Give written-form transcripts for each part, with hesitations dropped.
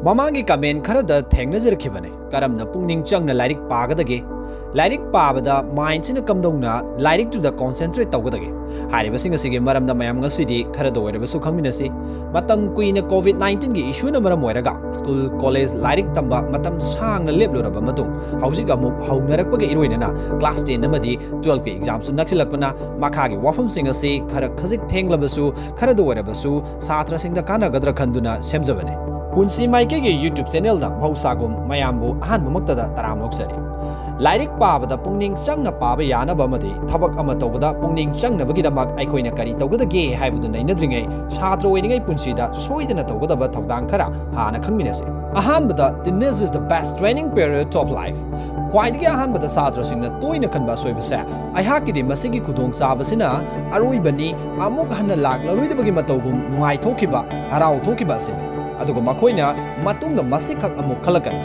Mamangi kamen kharada thengnajirkhibane karamna pukning changna lairik pagadage lairik pabada mind sina kamdouna lairik to the concentrate tawgadage haribasing asige maramda mayam ngasidi kharada oirabasu khangminnasi matam kuina covid-19 gi issue na maram oiraga school college lairik tamba matam sangna lebluraba matung hausiga muk haunarakpaga iroinana class 10 namadi 12 gi exam su naksilakpana makhagi wafam singa se khara khajik thenglabasu kharada oirabasu satra singda kana gadra khanduna semjabane Punsi Maikegi YouTube channel da Mausagum Mayambu Ahan Mamaktada Taram Loksari. Lairik Pabada Pukning Changna Paba Yana Bamadi, Thabak Amatobada, Pukning Changna Bagidamak, Aikoina Kari Togada Gay, Haibadu Nainadringa, Shatro waiting a Punsida, Soidana Togada Togdankara, Hana khangminnasi. Ahanbada, this is the best training period of life. Quite the Ahanbada Sadras in the Toina Kanba Soibasa, I hakidi Masigi Kudong Sabasina, Aruibani, Amukhana Lak, Laruidabagimatogum, Nuai Tokiba, Harao Tokiba Sin. Adugo makoina matunga masikak amuk khalakan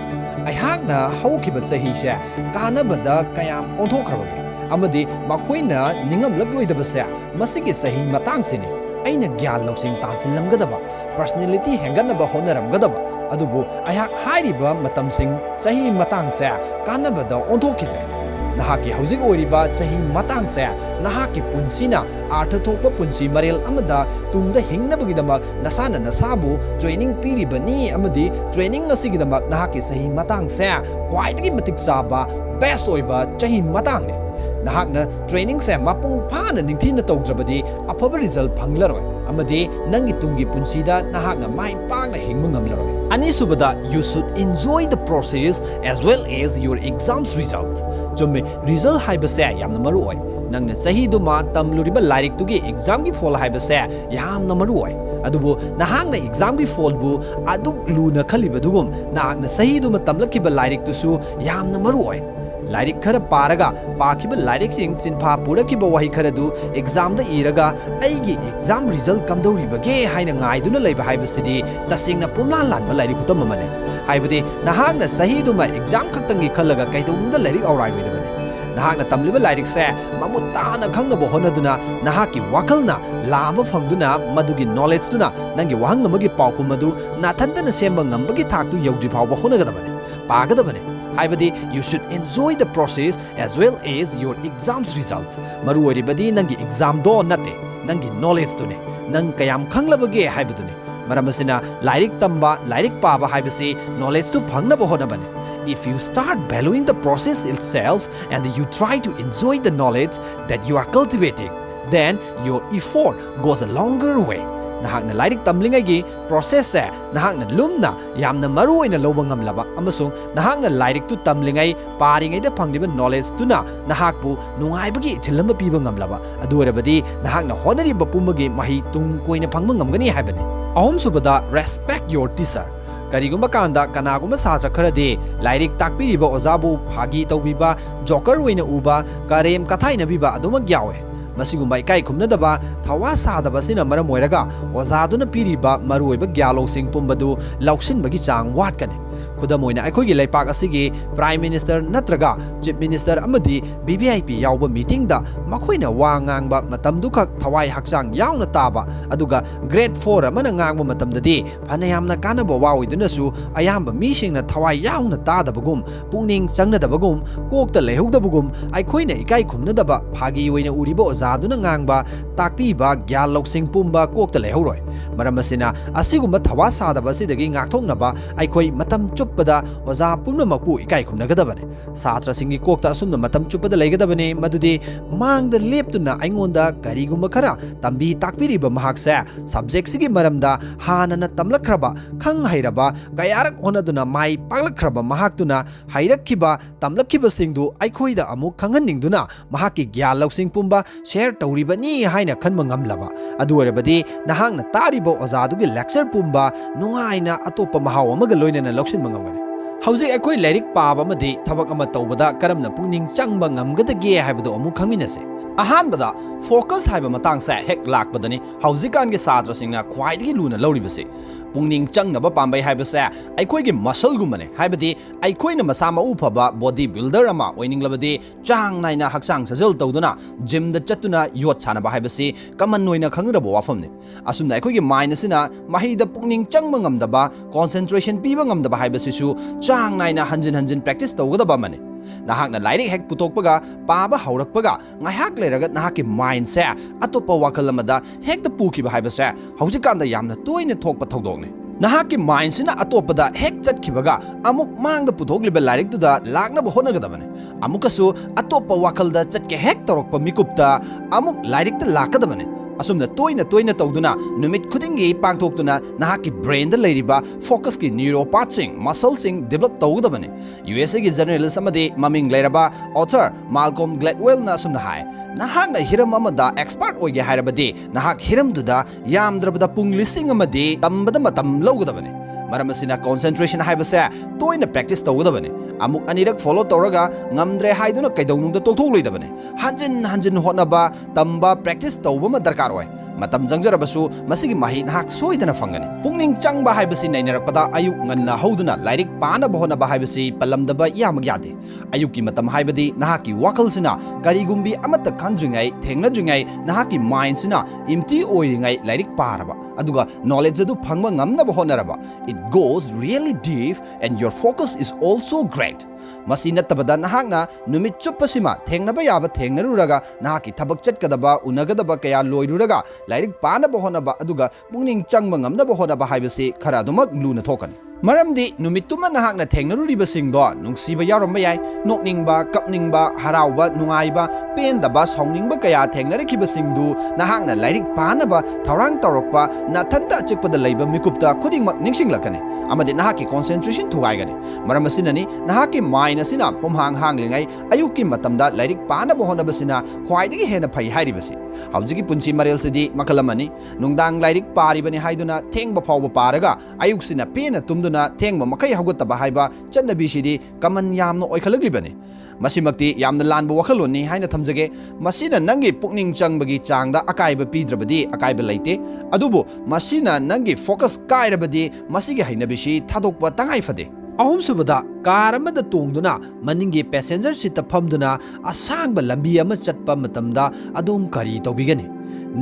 aihakna haukiba sahi se kanabada kayam onthokhrabage amadi makoina ningam lakloidaba se masigi sahi matang sini aina gyan loksing tansilamgadaba personality henganaba honaramgadaba adubu aihak hairiba matamsing sahi matang se kanabada onthokidre Nahaki housing oriba sahi matang se nahaki punsina artha thokpa punsi marel amada tungda hingnabagidamak nasana nasabu training piribani amadi training asigidamak nahaki sahi matang se khwaidagi matik chaba best oiba chahi matang ne nahakna training se mapung phana ningthina tawdrabadi afaba result phanglaroi amadi nangi tungi punsida nahakna mai pangna hingmu ngamlaroi ani subada you should enjoy the process as well as your exams result jomme result haibase yamna maruoi nangna sahi duma tamluriba lairik tugi exam gi fall haibase yamna maruoi adubu nahakna exam gi fall bu aduk luna khalibadugum nahakna sahi duma tamlakiba lairik tusu yamna maruoi Lairik khara paraga pakiba lairik sing sinpha purakiba wahi kharadu exam da iraga aigi exam result kamdoribage haina ngaiduna leiba haibasidi tasingna pumla lanba lairik khutam amane haibadi nahakna sahi duma exam khaktangi khallaga kaidongda lairik aurai roidabane nahakna tamliba lairik se mamutana khangnabo honaduna nahaki wakalna lama phangduna madugi knowledge tuna nangi wahang amagi paukum madu nathantana semba ngambagi thaktu yaudri phawba honagadabane pagadabane Haibadi, you should enjoy the process as well as your exams result. Maruoribadi nangi exam do nate, nangi knowledge tune, nang kayam khanglabage haibadune. Maramasina lairik tamba, lairik paba haibasi knowledge tu phangna bohonabane. If you start valuing the process itself and you try to enjoy the knowledge that you are cultivating, then your effort goes a longer way. Nahakna lairik tamlingagi process se nahakna lumna yamna maruoina loba ngamlaba amasung nahakna lairik tu tamlingai paringai da phangdiba knowledge tuna nahakpu nungaibagi thilamba piba ngamlaba aduorabadi nahakna honariba pumbagi mahi tung koina phangma ngamgani haibani ahum subada respect your teacher karigumba kanda kanagumba sacha kharade lairik takpiriba ojabu phagi tawbiba joker oina uba karem kathaina biba aduma gyawe Masigumba ikai khumnadaba thawa sadaba sina maram oiraga ozaduna piriba maruoiba gyalo sing pumbadu lauksinbagi chang watkane khudamoina aikhogi laipak asigi prime minister natraga chief minister amadi BVIP yawba meeting da makhoina wa ngangba matamdakhak thawai hakchang yawna taba aduga grade 4 amana ngangba matamdadi phanayamna kanaba waoidunasu ayamba misingna thawai yawna tadabagum pukning changnadabagum kokta lehugdabagum aikhoina ikai khumnadaba phagi oina uriba Zaduna ngangba takpiba gyal loksing pumba kokta lehoroi maramasina asigumba thawa sadaba sidagi ngakthoknaba aikhoi matam chuppada oza pumnamakpu ikai khumnagadabane satra singi kokta asumna matam chuppada leigadabane madudi mangda leptuna aingonda karigumba khara tambi takpiriba mahaksa subject sigi maramda hanana tamlakraba khang hairaba kayarak honaduna mai paglakhraba mahaktuna hairakkiba tamlakkiba singdu aikhoida amuk khanghaningduna mahaki gyal loksing pumba share tauribani haina khanma ngamlaba aduorabadi nahangna taribo ozadugi lecture pumba nungaina atoppa mahaw amaga loinana loksin mangamgani Houzik akhoi lairik paba amadi thabak ama toubada karamna pukning changba ngamgadage haibadu amu khangminnasi. Ahanbada focus haiba matang sa hek lakpadani houzikan ge satra singna khwaidagi luna lawribase pukning changnaba pambai haibase aikhoi ge muscle gumane haibadi aikhoi na masama ufaba body builder ama oininglabadi chang naina hakchang sajal tawduna gym da chatuna yot sanaba haibase kaman noina khangrabo wafamne asumna aikhoi ge mind asina mahi da pukning changba ngamdaba concentration piba ngamdaba haibase su chang naina hanjin practice tawgadaba mane nahakna lairik hek putokpaga paba haurakpaga ngahak leraga nahaki mindse atoppa wakal amada hekta pukiba haibase haujikanda yamna toina thokpa thodokne nahaki mindsina atoppada hek chatkibaga amuk mangda puthokliba lairik tuda laknaba honagadabane amukasu atoppa wakalda chatke hek torokpa mikupta amuk lairikta lakadabane asumna toina tawduna numit khudingi pangthoktuna nahaki brain da leiriba focus ki neuropathing muscle sing develop tawdabane USA gi journalist amadi maming leiraba author Malcolm Gladwell na asumna hai nahakna hiram amada expert oige hairabadi nahak hiram duda yamdrabada pung listing amadi tambada matam lawgadabane maram asina concentration haibase toina practice tawgadabane amuk anirak follow tawraga ngamdre haiduna kaidawnungda tokthok loidabane hanjin hotnaba tamba practice tawba ma darkar oi matam jangjarabasu masigi mahi nahak soidana fangani pukning changba haibasi nainarakpada ayuk nganna hoduna lairik pana bahona ba haibasi palamdaba yamag yade ayuki matam haibadi nahaki wakalsina karigumbi amata khandringai thengnadringai nahaki mind sina empty oiringai lairik paraba aduga knowledge adu phangba ngamna bahonaraba it goes really deep and your focus is also great masi nattabada nahakna numit chuppasima thengnaba yaba thengnaruraga nahaki thabak chatkadaba unagadaba kaya loiruraga lairik pana bahonaba aduga pukning changba ngamna bahonaba haibasi khara dumak luna thokani maramdi numituma nahakna thengnaruriba singdo nungsiba yaramba yai nokningba kapningba harauba nungaiba pendaba sauningba kaya thengnarikhiba singdu nahakna lairik panaba thouram torokpa nathanta chikpada leiba mikupta khudingmak ningsinglakani amadi nahaki concentration thugaigani maram asinani nahaki mind asina pumhang hanglingai ayuki matamda lairik panaba honabasina khwaidagi hena phai hairibasi haujigi punchi marel sidi makalamani nungdang lairik paribani haiduna thengba phawba paraga ayuksina pena tumduna thengba makai hougatpa haiba channabi sidi kaman yamno oikhalaglibani masimakti yamna lanba wakhaloni haina thamjage masina nangi pukning changbagi changda akaiba pidrabadi akaiba leite adubu masina nangi focus kairabadi masigi hainabisi thadokpa tangai fade ahum subada car amada tongduna maningi passenger seat phamduna asangba lambi ama chatpa matamda adom kari tawbigani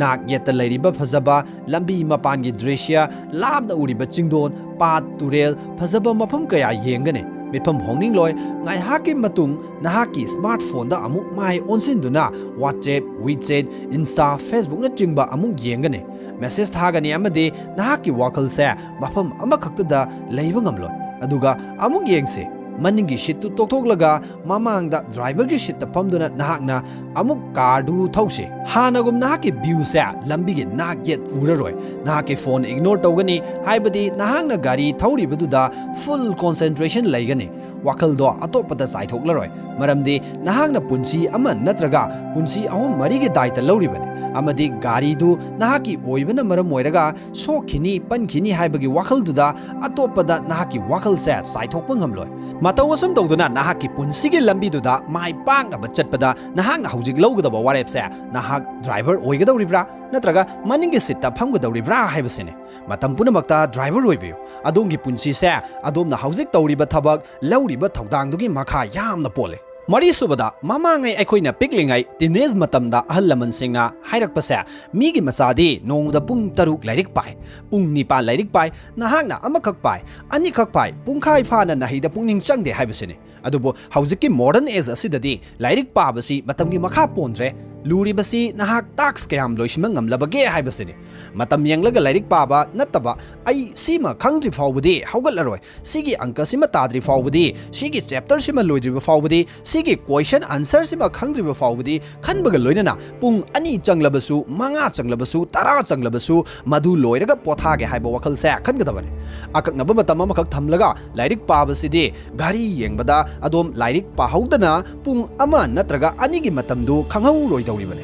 nak yeta lairiba phajaba lambi mapangi drishya labna uriba chingdon pat turel phajaba mafam kaya yengane mitham hongning loi ngai haki matung nahaki smartphone da amuk mai onsinduna WhatsApp WeChat Insta Facebook na chingba amuk yengane message thagani amade nahaki wakal se mafam amakhakta da leiba ngamloi aduga amuk yengse maningi shittu tokthoklaga mamangda driver gi shitta phamduna nahakna amuk car du thause hanagum nahaki view se lambi gi nakyet uraroi nahaki phone ignore tawgani haibadi nahakna gari thauri baduda full concentration laigani wakal do atoppada saithoklaroi maramdi nahakna punchi ama natraga punchi ahum mari gi daita lauribani amadi gari du nahaki oibana maram moiraga sokhini pankhini haibagi wakal duda atoppada nahaki wakal se saithokpa ngamloi matawasam tawduna nahaki punsigi lambi duda mai pangna bachatpada nahakna haujik lawgadaba warepse nahak driver oigadawribra natraga maningi sitta phamgadawribra haibasine matam punamakta driver oibiyu adongi punsi se adomna haujik tawriba thabak lawriba thaudangdugi makha yamna pole mari subada mamangai aikoina piklingai teenage matamda ahal laman singna hairakpase migi masadi nongda pung taruk lairik pai pung nipa lairik pai nahakna amakhak pai anikhak pai pungkhai phana nahida pungning changde haibasine adubo haujiki modern age asidadi lairik pabasi matamgi makha pondre luribasi nahak tax kayam loisima ngamlabage haibasine matam yanglaga lairik paba nattaba ai sima khangdri fawbudi hougatlaroi sigi angka sima tadri fawbudi sigi chapter sima loidriba fawbudi sigi question answer sima khangdriba fawbudi khanbaga loinana pung ani changlabasu manga changlabasu tara changlabasu madu loiraga pothage haiba wakal se khangadabane akaknaba matam amakak thamlaga lairik pabasidi gari yengbada adom lairik pahaudana pung ama natraga anigi matamdu khanghau roidawribane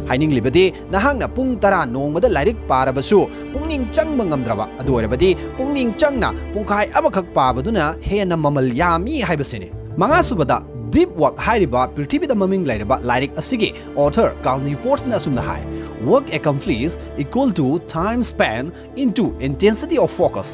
ꯍꯥꯏꯅꯤꯡꯂꯤꯕꯗꯤ ꯅꯍꯥꯛꯅ ꯄꯨꯡ 10 ꯅꯣꯡꯃꯗ ꯂꯥꯏꯔꯤꯛ ꯄꯥꯔꯕꯁꯨ ꯄꯨꯛꯅꯤꯡ ꯆꯪꯕ ꯉꯝꯗ꯭ꯔꯕ ꯑꯗꯨ ꯑꯣꯏꯔꯕꯗꯤ ꯄꯨꯛꯅꯤꯡ ꯆꯪꯅ ꯄꯨꯡꯈꯥꯏ ꯑꯃꯈꯛ ꯄꯥꯕꯗꯨꯅ ꯍꯦꯟꯅ ꯃꯃꯜ ꯌꯥꯝꯃꯤ ꯍꯥꯏꯕꯁꯤꯅꯤ꯫ ꯃꯉꯥꯁꯨꯕꯗ ꯗꯤꯞ ꯋꯥꯛ ꯍꯥꯏꯔꯤꯕ ꯄ꯭ꯔꯤꯊꯤꯕꯤꯗ ꯃꯃꯤꯡ ꯂꯩꯔꯕ ꯂꯥꯏꯔꯤꯛ ꯑꯁꯤꯒꯤ ꯑꯣꯊꯔ ꯀꯥꯔꯜ ꯅ꯭ꯌꯨꯄꯣꯔꯠꯅ ꯑꯁꯨꯝꯅ ꯍꯥꯏ, work accomplished equal to time spent into intensity of focus.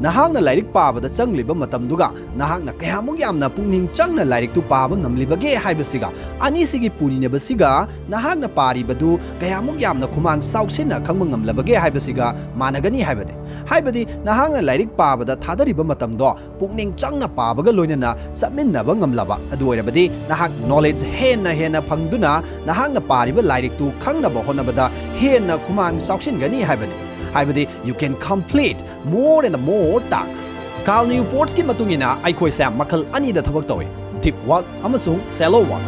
ꯅꯍꯥꯛꯅ ꯂꯥꯏꯔꯤꯛ ꯄꯥꯕꯗ ꯆꯪꯂꯤꯕ ꯃꯇꯝꯗꯨꯒ ꯅꯍꯥꯛꯅ ꯀꯌꯥꯃꯨꯛ ꯌꯥꯝꯅ ꯄꯨꯛꯅꯤꯡ ꯆꯪꯅ ꯂꯥꯏꯔꯤꯛꯇꯨ ꯄꯥꯕ ꯉꯝꯂꯤꯕꯒꯦ ꯍꯥꯏꯕꯁꯤꯒ ꯑꯅꯤꯁꯤꯒꯤ ꯄꯨꯔꯤꯅꯕꯁꯤꯒ ꯅꯍꯥꯛꯅ ꯄꯥꯔꯤꯕꯗꯨ ꯀꯌꯥꯃꯨꯛ ꯌꯥꯝꯅ ꯈꯨꯃꯥꯡ ꯆꯥꯎꯁꯤꯟꯅ ꯈꯪꯕ ꯉꯝꯂꯕꯒꯦ ꯍꯥꯏꯕꯁꯤꯒ ꯃꯥꯟꯅꯒꯅꯤ ꯍꯥꯏꯕꯅꯤ꯫ ꯍꯥꯏꯕꯗꯤ ꯅꯍꯥꯛꯅ ꯂꯥꯏꯔꯤꯛ ꯄꯥꯕꯗ ꯊꯥꯗꯔꯤꯕ ꯃꯇꯝꯗꯣ ꯄꯨꯛꯅꯤꯡ ꯆꯪꯅ ꯄꯥꯕꯒ ꯂꯣꯏꯅꯅ ꯆꯠꯃꯤꯟꯅꯕ ꯉꯝꯂꯕ ꯑꯗꯨ ꯑꯣꯏꯔꯕꯗꯤ ꯅꯍꯥꯛ ꯅꯣꯂꯦꯖ ꯍꯦꯟꯅ ꯐꯪꯗꯨꯅ ꯅꯍꯥꯛꯅ ꯄꯥꯔꯤꯕ ꯂꯥꯏꯔꯤꯛꯇꯨ ꯈꯪꯅꯕ ꯍꯣꯠꯅꯕꯗ ꯍꯦꯟꯅ ꯈꯨꯃꯥꯡ ꯆꯥꯎꯁꯤꯟꯒꯅꯤ ꯍꯥꯏꯕꯅꯤ꯫ ꯍꯥꯏꯕꯗꯤ you can complete more and more tasks. Cal ꯅ꯭ꯌꯨꯄꯣꯔꯠꯀꯤ ꯃꯇꯨꯡ ꯏꯟꯅ ꯑꯩꯈꯣꯏꯁꯦ ꯃꯈꯜ ꯑꯅꯤꯗ ꯊꯕꯛ ꯇꯧꯏ, ꯗꯤꯞ ꯋꯥꯛ ꯑꯃꯁꯨꯡ ꯁꯦꯂꯣ ꯋꯥꯛ꯫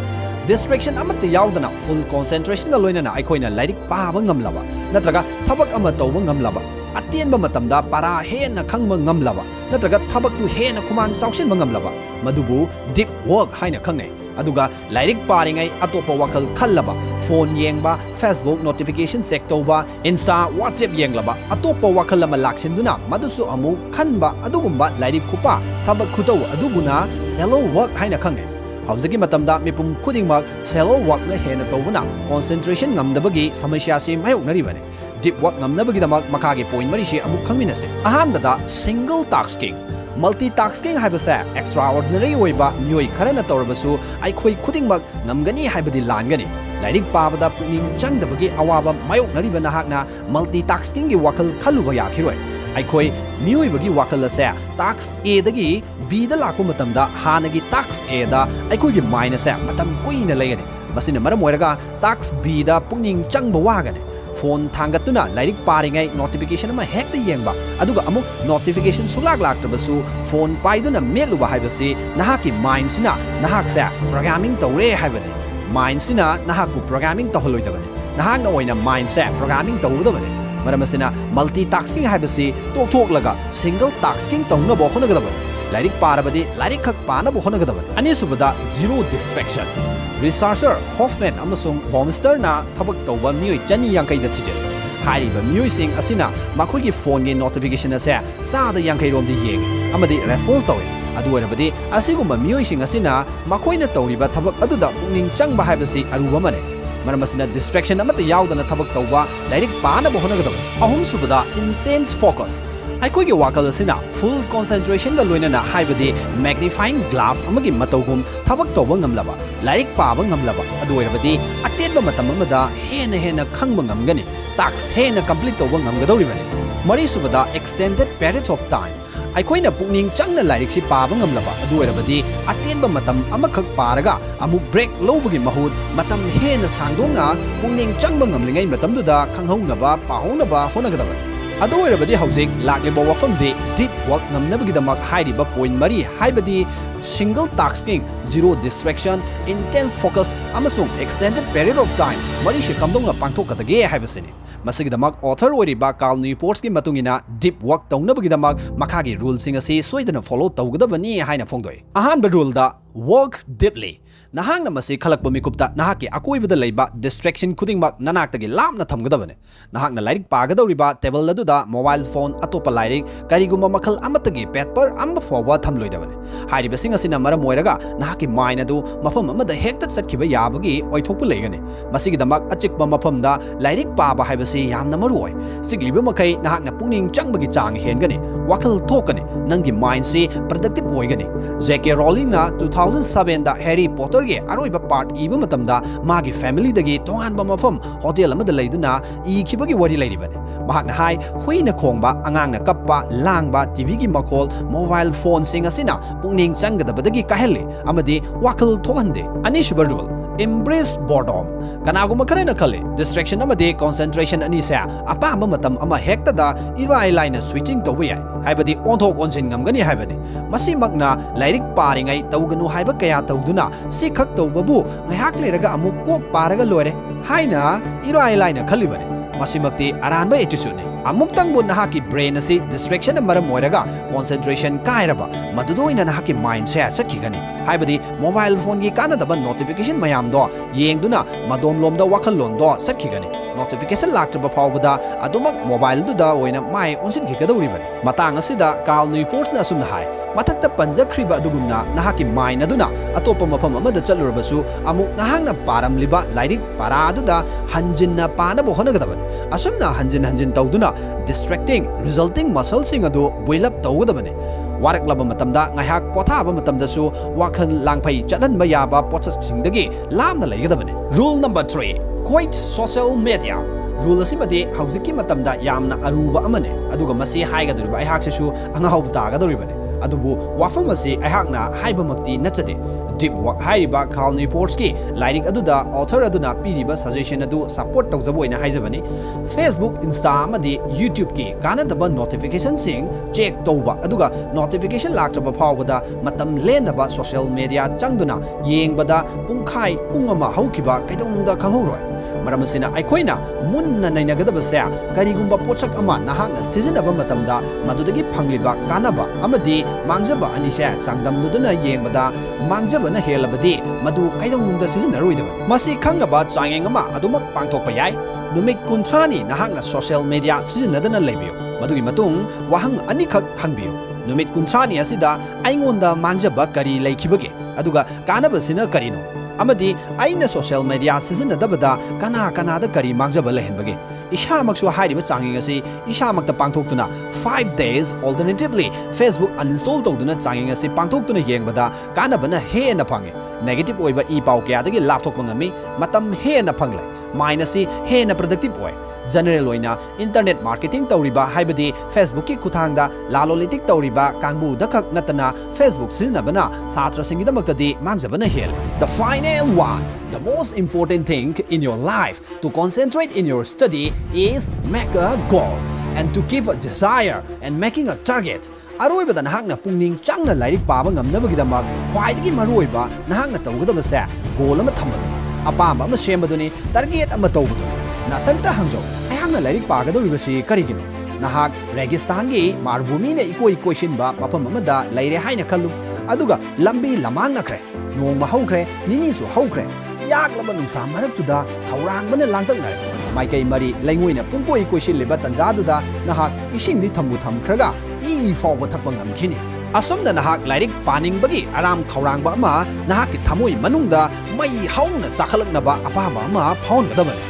ꯗꯤꯁꯇ꯭ꯔꯦꯛꯁꯟ ꯑꯃꯠꯇ ꯌꯥꯎꯗꯅ ꯐꯨꯜ ꯀꯣꯟꯁꯦꯟꯇ꯭ꯔꯦꯁꯟꯒ ꯂꯣꯏꯅꯅ ꯑꯩꯈꯣꯏꯅ ꯂꯥꯏꯔꯤꯛ ꯄꯥꯕ ꯉꯝꯂꯕ ꯅꯠꯇ꯭ꯔꯒ ꯊꯕꯛ ꯑꯃ ꯇꯧꯕ ꯉꯝꯂꯕ, ꯑꯇꯦꯟꯕ ꯃꯇꯝꯗ ꯄꯥꯔꯥ ꯍꯦꯟꯅ ꯈꯪꯕ ꯉꯝꯂꯕ ꯅꯠꯇ꯭ꯔꯒ ꯊꯕꯛꯇꯨ ꯍꯦꯟꯅ ꯈꯨꯃꯥꯡ ꯆꯥꯎꯁꯤꯟꯕ ꯉꯝꯂꯕ ꯃꯗꯨꯕꯨ ꯗꯤꯞ ꯋꯥꯛ ꯍꯥꯏꯅ ꯈꯪꯅꯩ꯫ ꯑꯗꯨꯒ ꯂꯥꯏꯔꯤꯛ ꯄꯥꯔꯤꯉꯩ ꯑꯇꯣꯞꯄ ꯋꯥꯈꯜ ꯈꯜꯂꯕ, ꯐꯣꯟ ꯌꯦꯡꯕ, ꯐꯦꯁꯕꯨꯛ ꯅꯣꯇꯤꯐꯤꯀꯦꯁꯟ ꯆꯦꯛ ꯇꯧꯕ, ꯏꯟꯁꯇꯥ ꯋꯥꯆꯦꯞ ꯌꯦꯡꯂꯕ, ꯑꯇꯣꯞꯄ ꯋꯥꯈꯜ ꯑꯃ ꯂꯥꯛꯁꯤꯟꯗꯨꯅ ꯃꯗꯨꯁꯨ ꯑꯃꯨꯛ ꯈꯟꯕ ꯑꯗꯨꯒꯨꯝꯕ ꯂꯥꯏꯔꯤꯛ ꯈꯨꯄꯥ, ꯊꯕꯛ ꯈꯨꯇꯧ ꯑꯗꯨꯕꯨꯅ ꯁꯦꯂꯣ ꯋꯥꯛ ꯍꯥꯏꯅ ꯈꯪꯅꯩ꯫ ꯍꯧꯖꯤꯛꯀꯤ ꯃꯇꯝꯗ ꯃꯤꯄꯨꯝ ꯈꯨꯗꯤꯡꯃꯛ ꯁꯦꯂꯣ ꯋꯥꯛꯅ ꯍꯦꯟꯅ ꯇꯧꯕꯅ ꯀꯣꯟꯁꯦꯟꯇ꯭ꯔꯦꯁꯟ ꯉꯝꯗꯕꯒꯤ ꯁꯃꯁ꯭ꯌꯥꯁꯤ ꯃꯥꯌꯣꯛꯅꯔꯤꯕꯅꯤ꯫ ꯗꯤꯞ ꯋꯥꯛ ꯉꯝꯅꯕꯒꯤꯗꯃꯛ ꯃꯈꯥꯒꯤ ꯄꯣꯏꯟꯠ ꯃꯔꯤꯁꯤ ꯑꯃꯨꯛ ꯈꯪꯃꯤꯟꯅꯁꯤ꯫ ꯑꯍꯥꯟꯕꯗ ꯁꯤꯡꯒꯜ ꯇꯥꯛꯁꯀꯤꯡ꯫ ꯃꯜꯇꯤꯇꯥꯛꯁꯀꯤꯡ ꯍꯥꯏꯕꯁꯦ ꯑꯦꯛꯁꯇ꯭ꯔꯥꯑꯣꯔꯗꯤꯅꯔꯤ ꯑꯣꯏꯕ ꯃꯤꯑꯣꯏ ꯈꯔꯅ ꯇꯧꯔꯕꯁꯨ ꯑꯩꯈꯣꯏ ꯈꯨꯗꯤꯡꯃꯛ ꯉꯝꯒꯅꯤ ꯍꯥꯏꯕꯗꯤ ꯂꯥꯟꯒꯅꯤ꯫ ꯂꯥꯏꯔꯤꯛ ꯄꯥꯕꯗ ꯄꯨꯛꯅꯤꯡ ꯆꯪꯗꯕꯒꯤ ꯑꯋꯥꯕ ꯃꯥꯌꯣꯛꯅꯔꯤꯕ ꯅꯍꯥꯛꯅ ꯃꯜꯇꯤꯇꯥꯛꯁꯀꯤꯡꯒꯤ ꯋꯥꯈꯜ ꯈꯜꯂꯨꯕ ꯌꯥꯈꯤꯔꯣꯏ꯫ ꯑꯩꯈꯣꯏ ꯃꯤꯑꯣꯏꯕꯒꯤ ꯋꯥꯈꯜ ꯑꯁꯦ ꯇꯥꯛꯁ ꯑꯦꯗꯒꯤ ꯕꯤꯗ ꯂꯥꯛꯄ ꯃꯇꯝꯗ ꯍꯥꯟꯅꯒꯤ ꯇꯥꯛꯁ ꯑꯦꯗ ꯑꯩꯈꯣꯏꯒꯤ ꯃꯥꯏꯟ ꯑꯁꯦ ꯃꯇꯝ ꯀꯨꯏꯅ ꯂꯩꯒꯅꯤ꯫ ꯃꯁꯤꯅ ꯃꯔꯝ ꯑꯣꯏꯔꯒ ꯇꯥꯛꯁ ꯕꯤꯗ ꯄꯨꯛꯅꯤꯡ ꯆꯪꯕ ꯋꯥꯒꯅꯤ꯫ ꯐꯣꯟ ꯊꯥꯡꯒꯠꯇꯨꯅ ꯂꯥꯏꯔꯤꯛ ꯄꯥꯔꯤꯉꯩ ꯅꯣꯇꯤꯐꯤꯀꯦꯁꯟ ꯑꯃ ꯍꯦꯛꯇ ꯌꯦꯡꯕ ꯑꯗꯨꯒ ꯑꯃꯨꯛ ꯅꯣꯇꯤꯐꯤꯀꯦꯁꯟ ꯁꯨꯡꯂꯥꯛꯇ꯭ꯔꯕꯁꯨ ꯐꯣꯟ ꯄꯥꯏꯗꯨꯅ ꯃꯦꯠꯂꯨꯕ ꯍꯥꯏꯕꯁꯤ ꯅꯍꯥꯛꯀꯤ ꯃꯥꯏꯟꯁꯤꯅ ꯅꯍꯥꯛꯁꯦ ꯄ꯭ꯔꯣꯒ꯭ꯔꯥꯃꯤꯡ ꯇꯧꯔꯦ ꯍꯥꯏꯕꯅꯤ꯫ ꯃꯥꯏꯟꯁꯤꯅ ꯅꯍꯥꯛꯄꯨ ꯄ꯭ꯔꯣꯒ꯭ꯔꯥꯃꯤꯡ ꯇꯧꯍꯜꯂꯣꯏꯗꯕꯅꯤ, ꯅꯍꯥꯛꯅ ꯑꯣꯏꯅ ꯃꯥꯏꯟꯁꯦ ꯄ꯭ꯔꯣꯒ꯭ꯔꯥꯃꯤꯡ ꯇꯧꯒꯗꯕꯅꯤ꯫ ꯃꯔꯝ ꯑꯁꯤꯅ ꯃꯜꯇꯤꯇꯥꯛꯁꯀꯤꯡ ꯍꯥꯏꯕꯁꯤ ꯇꯣꯛꯊꯣꯛꯂꯒ ꯁꯤꯡꯒꯜ ꯇꯥꯛꯁꯀꯤꯡ ꯇꯧꯅꯕ ꯍꯣꯠꯅꯒꯗꯕꯅꯤ꯫ ꯂꯥꯏꯔꯤꯛ ꯄꯥꯔꯕꯗꯤ ꯂꯥꯏꯔꯤꯛ ꯈꯛ ꯄꯥꯅꯕ ꯍꯣꯠꯅꯒꯗꯕꯅꯤ꯫ ꯑꯅꯤꯁꯨꯕꯗ ꯖꯤꯔꯣ ꯗꯤꯁꯇ꯭ꯔꯦꯛꯁꯟ꯫ ꯔꯤꯁꯥꯔꯆꯔ ꯍꯣꯐꯃꯦꯟ ꯑꯃꯁꯨꯡ ꯕꯣꯝꯁꯇꯔꯅ ꯊꯕꯛ ꯇꯧꯕ ꯃꯤꯑꯣꯏ 250ꯗ ꯊꯤꯖꯤꯜꯂꯤ꯫ ꯍꯥꯏꯔꯤꯕ ꯃꯤꯑꯣꯏꯁꯤꯡ ꯑꯁꯤꯅ ꯃꯈꯣꯏꯒꯤ ꯐꯣꯟꯒꯤ ꯅꯣꯇꯤꯐꯤꯀꯦꯁꯟ ꯑꯁꯦ 50% ꯔꯣꯝꯗ ꯌꯦꯡꯏ ꯑꯃꯗꯤ ꯔꯦꯁꯄꯣꯟꯁ ꯇꯧꯏ꯫ ꯑꯗꯨ ꯑꯣꯏꯔꯕꯗꯤ ꯑꯁꯤꯒꯨꯝꯕ ꯃꯤꯑꯣꯏꯁꯤꯡ ꯑꯁꯤꯅ ꯃꯈꯣꯏꯅ ꯇꯧꯔꯤꯕ ꯊꯕꯛ ꯑꯗꯨꯗ ꯄꯨꯛꯅꯤꯡ ꯆꯪꯕ ꯍꯥꯏꯕꯁꯤ ꯑꯔꯨꯕ ꯑꯃꯅꯤ꯫ ꯃꯔꯝ ꯑꯁꯤꯅ ꯗꯤꯁꯇ꯭ꯔꯦꯛꯁꯟ ꯑꯃꯠꯇ ꯌꯥꯎꯗꯅ ꯊꯕꯛ ꯇꯧꯕ, ꯂꯥꯏꯔꯤꯛ ꯄꯥꯅꯕ ꯍꯣꯠꯅꯒꯗꯕꯅꯤ꯫ ꯑꯍꯨꯝꯁꯨꯕꯗ ꯏꯟꯇꯦꯟꯁ ꯐꯣꯀꯁ꯫ ꯑꯩꯈꯣꯏꯒꯤ ꯋꯥꯈꯜ ꯑꯁꯤꯅ ꯐꯨꯜ ꯀꯣꯟꯁꯦꯟꯇ꯭ꯔꯦꯁꯟꯒ ꯂꯣꯏꯅꯅ ꯍꯥꯏꯕꯗꯤ ꯃꯦꯒꯅꯤꯐꯥꯏꯡ ꯒ꯭ꯂꯥꯁ ꯑꯃꯒꯤ ꯃꯇꯧꯒꯨꯝ ꯊꯕꯛ ꯇꯧꯕ ꯉꯝꯂꯕ, ꯂꯥꯏꯔꯤꯛ ꯄꯥꯕ ꯉꯝꯂꯕ ꯑꯗꯨ ꯑꯣꯏꯔꯕꯗꯤ ꯑꯇꯦꯟꯕ ꯃꯇꯝ ꯑꯃꯗ ꯍꯦꯟꯅ ꯈꯪꯕ ꯉꯝꯒꯅꯤ, ꯇꯥꯛꯁ ꯍꯦꯟꯅ ꯀꯝꯄ꯭ꯂꯤꯠ ꯇꯧꯕ ꯉꯝꯒꯗꯧꯔꯤꯕꯅꯤ꯫ ꯃꯔꯤꯁꯨꯕꯗ ꯑꯦꯛꯁꯇꯦꯟꯗꯦꯗ ꯄꯦꯔꯤꯌꯗ ꯑꯣꯐ ꯇꯥꯏꯝ꯫ ꯑꯩꯈꯣꯏꯅ ꯄꯨꯛꯅꯤꯡ ꯆꯪꯅ ꯂꯥꯏꯔꯤꯛꯁꯤ ꯄꯥꯕ ꯉꯝꯂꯕ ꯑꯗꯨ ꯑꯣꯏꯔꯕꯗꯤ ꯑꯇꯦꯟꯕ ꯃꯇꯝ ꯑꯃꯈꯛ ꯄꯥꯔꯒ ꯑꯃꯨꯛ ꯕ꯭ꯔꯦꯛ ꯂꯧꯕꯒꯤ ꯃꯍꯨꯠ ꯃꯇꯝ ꯍꯦꯟꯅ ꯁꯥꯡꯗꯣꯛꯅ ꯄꯨꯛꯅꯤꯡ ꯆꯪꯕ ꯉꯝꯂꯤꯉꯩ ꯃꯇꯝꯗꯨꯗ ꯈꯪꯍꯧꯅꯕ ꯄꯥꯍꯧꯅꯕ ꯍꯣꯠꯅꯒꯗꯕꯅꯤ꯫ ꯑꯗꯨ ꯑꯣꯏꯔꯕꯗꯤ ꯍꯧꯖꯤꯛ ꯂꯥꯛꯂꯤꯕ ꯋꯥꯐꯝꯗꯤ ꯗꯤꯞ ꯋꯥꯛ ꯉꯝꯅꯕꯒꯤꯗꯃꯛ ꯍꯥꯏꯔꯤꯕ ꯄꯣꯏꯟꯠ ꯃꯔꯤ ꯍꯥꯏꯕꯗꯤ single tasking, zero distraction, intense focus ꯑꯃꯁꯨꯡ ꯑꯦꯛꯁꯇꯦꯟꯗꯦꯗ ꯄꯦꯔꯤꯌꯗ ꯑꯣꯐ ꯇꯥꯏꯝ ꯃꯔꯤꯁꯤ ꯀꯝꯗꯧꯅ ꯄꯥꯡꯊꯣꯛꯀꯗꯒꯦ ꯍꯥꯏꯕꯁꯤꯅꯤ꯫ ꯃꯁꯤꯒꯤꯗꯃꯛ ꯑꯣꯊꯔ ꯑꯣꯏꯔꯤꯕ ꯀꯥꯔꯜ ꯅ꯭ꯌꯨꯄꯣꯔꯠꯀꯤ ꯃꯇꯨꯡ ꯏꯟꯅ ꯗꯤꯞ ꯋꯥꯛ ꯇꯧꯅꯕꯒꯤꯗꯃꯛ ꯃꯈꯥꯒꯤ ꯔꯨꯜꯁꯤꯡ ꯑꯁꯤ ꯁꯣꯏꯗꯅ ꯐꯣꯂꯣ ꯇꯧꯒꯗꯕꯅꯤ ꯍꯥꯏꯅ ꯐꯣꯡꯗꯣꯛꯏ꯫ ꯑꯍꯥꯟꯕ ꯔꯨꯜꯗ ꯋꯥꯛ ꯗꯤꯞꯂꯤ꯫ ꯅꯍꯥꯛꯅ ꯃꯁꯤ ꯈꯜꯂꯛꯄ ꯃꯤꯀꯨꯞꯇ ꯅꯍꯥꯛꯀꯤ ꯑꯀꯣꯏꯕꯗ ꯂꯩꯕ ꯗꯤꯁꯇ꯭ꯔꯦꯛꯁꯟ ꯈꯨꯗꯤꯡꯃꯛ ꯅꯅꯥꯛꯇꯒꯤ ꯂꯥꯞꯅ ꯊꯝꯒꯗꯕꯅꯤ꯫ ꯅꯍꯥꯛꯅ ꯂꯥꯏꯔꯤꯛ ꯄꯥꯒꯗꯧꯔꯤꯕ ꯇꯦꯕꯜ ꯑꯗꯨꯗ ꯃꯣꯕꯥꯏꯜ ꯐꯣꯟ, ꯑꯇꯣꯞꯄ ꯂꯥꯏꯔꯤꯛ, ꯀꯔꯤꯒꯨꯝꯕ ꯃꯈꯜ ꯑꯃꯠꯇꯒꯤ ꯄꯦꯄꯔ ꯑꯃ ꯐꯥꯎꯕ ꯊꯝꯂꯣꯏꯗꯕꯅꯤ꯫ ꯍꯥꯏꯔꯤꯕꯁꯤꯡ ꯑꯁꯤꯅ ꯃꯔꯝ ꯑꯣꯏꯔꯒ ꯅꯍꯥꯛꯀꯤ ꯃꯥꯏꯟ ꯑꯗꯨ ꯃꯐꯝ ꯑꯃꯗ ꯍꯦꯛꯇ ꯆꯠꯈꯤꯕ ꯌꯥꯕꯒꯤ ꯑꯣꯏꯊꯣꯛꯄ ꯂꯩꯒꯅꯤ꯫ ꯃꯁꯤꯒꯤꯗꯃꯛ ꯑꯆꯤꯛꯄ ꯃꯐꯝꯗ ꯂꯥꯏꯔꯤꯛ ꯄꯥꯕ ꯍꯥꯏꯕꯁꯤ ꯌꯥꯝꯅ ꯃꯔꯨꯑꯣꯏ꯫ ꯆꯤꯛꯂꯤꯕ ꯃꯈꯩ ꯅꯍꯥꯛꯅ ꯄꯨꯛꯅꯤꯡ ꯆꯪꯕꯒꯤ ꯆꯥꯡ ꯍꯦꯟꯒꯅꯤ, ꯋꯥꯈꯜ ꯊꯣꯛꯀꯅꯤ, ꯅꯪꯒꯤ ꯃꯥꯏꯟꯁꯤ ꯄ꯭ꯔꯗꯛꯇꯤꯕ ꯑꯣꯏꯒꯅꯤ꯫ J.K. ꯔꯣꯂꯤꯡꯅ 2007ꯗ ꯍꯦꯔꯤ ꯄꯣꯇꯔꯒꯤ ꯑꯔꯣꯏꯕ ꯄꯥꯔꯠ ꯏꯕ ꯃꯇꯝꯗ ꯃꯥꯒꯤ ꯐꯦꯃꯤꯂꯤꯗꯒꯤ ꯇꯣꯉꯥꯟꯕ ꯃꯐꯝ ꯍꯣꯇꯦꯜ ꯑꯃꯗ ꯂꯩꯗꯨꯅ ꯏꯈꯤꯕꯒꯤ ꯋꯥꯔꯤ ꯂꯩꯔꯤꯕꯅꯤ꯫ ꯃꯍꯥꯛꯅ ꯍꯥꯏ, ꯍꯨꯏꯅ ꯈꯣꯡꯕ, ꯑꯉꯥꯡꯅ ꯀꯞꯄ, ꯂꯥꯡꯕ, ꯇꯤꯚꯤꯒꯤ ꯃꯈꯣꯜ, ꯃꯣꯕꯥꯏꯜ ꯐꯣꯟꯁꯤꯡ ꯑꯁꯤꯅ ꯄꯨꯛꯅꯤꯡ ꯆꯪꯒꯗꯕꯗꯒꯤ ꯀꯥꯏꯍꯜꯂꯤ ꯑꯃꯗꯤ ꯋꯥꯈꯜ ꯊꯣꯛꯍꯟꯗꯦ꯫ ꯑꯅꯤꯁꯨꯕ ꯔꯨꯜ, embrace boredom. ꯀꯅꯥꯒꯨꯝꯕ ꯈꯔꯅ ꯈꯜꯂꯤ ꯗꯤꯁꯇ꯭ꯔꯦꯛꯁꯟ ꯑꯃꯗꯤ ꯀꯣꯟꯁꯦꯟꯇ꯭ꯔꯦꯁꯟ ꯑꯅꯤꯁꯦ ꯑꯄꯥꯝꯕ ꯃꯇꯝ ꯑꯃ ꯍꯦꯛꯇꯗ ꯏꯔꯥꯏ ꯂꯥꯏꯅ ꯁ꯭ꯋꯤꯆꯤꯡ ꯇꯧꯕ ꯌꯥꯏ, ꯍꯥꯏꯕꯗꯤ ꯑꯣꯟꯊꯣꯛ ꯑꯣꯟꯁꯤꯟ ꯉꯝꯒꯅꯤ ꯍꯥꯏꯕꯅꯤ꯫ ꯃꯁꯤꯃꯛꯅ ꯂꯥꯏꯔꯤꯛ ꯄꯥꯔꯤꯉꯩ ꯇꯧꯒꯅꯨ ꯍꯥꯏꯕ ꯀꯌా ꯇꯧꯗꯨꯅ ꯁꯤ ꯈꯛ ꯇꯧꯕꯕꯨ ꯉꯥꯏꯍꯥꯛ ꯂꯩꯔꯒ ꯑꯃꯨꯛ ꯀꯣꯛ ꯄꯥꯔꯒ ꯂꯣꯏꯔꯦ ꯍꯥꯏꯅ ꯏꯔꯥꯏ ꯂꯥꯏꯅ ꯈꯜꯂꯤꯕꯅꯤ꯫ Masimakti aranba attitude ne. Amuktang bu nahaki brain asi distraction maram moiraga concentration kairaba madudoina nahaki mindset satkigani. Haibadi mobile phone gi kanadaba notification mayam do yengduna madom lomda wakal londo satkigani. Notification laktaba phawbada adumak mobile duda oina mai onsin khikadoribani. Matang asida kalnu reports na asumna hai. Mathakta panjakhriba adugumna nahaki mind aduna atoppa mafam amada chalurabasu amuk nahangna paramliba lairik para aduda hanjinna pana bo honagadabani. Asumna hanjin tawduna distracting resulting muscle sing adu build up tawgadabani. Waraklaba matamda ngahak pothaba matamdasu wakhan langphai chalanba yaba potsasingdagi lamna laigadabani. Rule number 3. Quit social media. Rule asimadi hauziki matamda yamna aruba amane aduga masi haigaduriba aihaksesu angahau tagaduribani. Adubu wafam asi aihakna haibamakti nachade. Deep work hairiba Carl Newport's Lairik aduda author aduna piriba suggestion adu support tawjaboina haijabani. Facebook, Insta amadi YouTube ki kanadaba notification sing check touba aduga notification laktaba phawbada matam lenaba social media changduna yengbada pungkhai pungama haukiba kaidongda khanghoroi. Maramasina aikoina munna nainagadabase karigumba pochak ama nahakna sizinaba matamda madudagi phangliba kanaba amadi mangjaba anise sangdamduduna yengbada mangjaba na helabadi madu kaidongda sizinaroi masi khangnaba changeng ama adumak pangthokpa yai numit kuntrani nahakna social media sizinadana lebiyo madugi matung wahang anikhak hangbiyo numit kuntrani asida aingonda mangjaba kari leikibage aduga kanaba sina karino amadi aina social media sizinadabada kana da kari mangjaba lehenbage ishamaksu hairiba changing asi ishamakta pangthoktuna 5 days alternatively Facebook uninstall tawduna changing asi pangthoktuna yengbada kanabana hena phange negative oiba e pau kya dagi laptop ngami matam hena phangle minus hena productive oi general oina internet marketing tawriba haibadi Facebook ki kuthangda lalolitik tawriba kangbu dakhak nattana Facebook sizinabana satra singidamakadi mangjabana hel. The final one, the most important thing in your life to concentrate in your study is make a goal and to give a desire and making a target. Aroibada nahakna pungning changna lairik paba ngamnabagidamak khwaidagi maroiba nahakna tawgadabase goal ama thambadu apamba ama sembaduni target ama tawbadu natanta hangjo aihangna lairik pagadoribasi karigino nahak registan gi marbhumi ne ikoi koisinba mafam amada laire haina khallu aduga lambi lamang nakre nongma haukhre nini su haukhre yaklaba nungsa maraktuda thourangbana langtaknare maikai mari laingoina pungkoi koisinliba tanjaduda nahak isingdi thambu thamkhraga i fawba thakpa ngamkhini asomda nahak lairik paningbagi aram thorangba ama nahak thamoi manungda mai hauna chakhalaknaba apama ama phawngadabani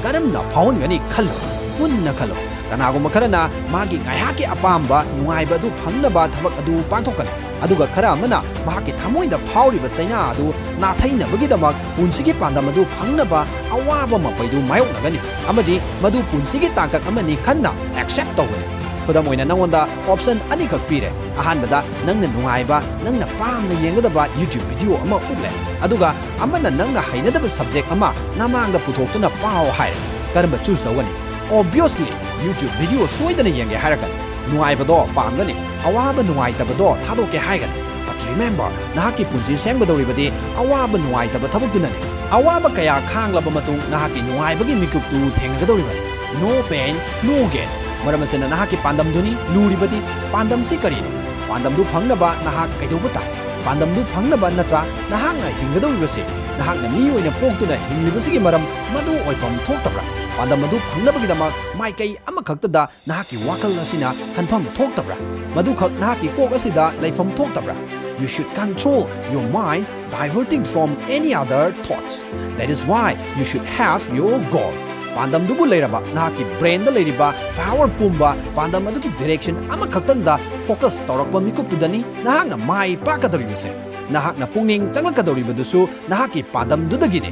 karamna phawnngani khallo punna khallo kanaguma kharana magi ngaihaki apamba nungaiba du phangnaba thabak adu panthokani aduga khara amana mahaki thamoida phawriba chaina adu nathainabagidamak punsigi pandam adu phangnaba awaba mapaidu mayoknagani amadi madu punsigi tangkak amani khanna accept tawani khudam oina nangonda option ani khak pire ahanbada nangna nungaiba nangna pamna yengadaba YouTube video ama utle aduga amana nangna hainadaba subject ama namangda puthoktuna paw hai karamba choose tawani obviously YouTube video soidana yenge harakan nuaibado pamgani awaba nuaitabado thadoke haigani but remember nahaki punji sengbadoribadi awaba nuaitaba thabukdunani awaba kaya khanglaba matung nahaki nuaibagi mikuptu thenggadoribani no pain no gain maramasena nahaki pandamduni luribadi pandamsi karino pandamdu phangnaba nahak kaidobata pandamdu phangnaba natra nahakna hinggadoribase nahakna mi oina poktuna hinglibasigi maram madu oifam thoktabra pandamadu phangnabagidama maikai amakhaktada nahaki wakal asina kanpham thoktabra madu khak nahaki kok asida laifam thoktabra you should control your mind diverting from any other thoughts that is why you should have your goal pandam dubu leiraba nahaki brain da leiriba power pumba pandam adu ki direction amakhaktangda focus tawrakpa mikuptudani nahakna mai pakadoribase nahakna pungning changlakadoribadusu nahaki pandam dudagine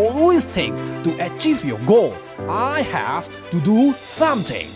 always think to achieve your goal I have to do something.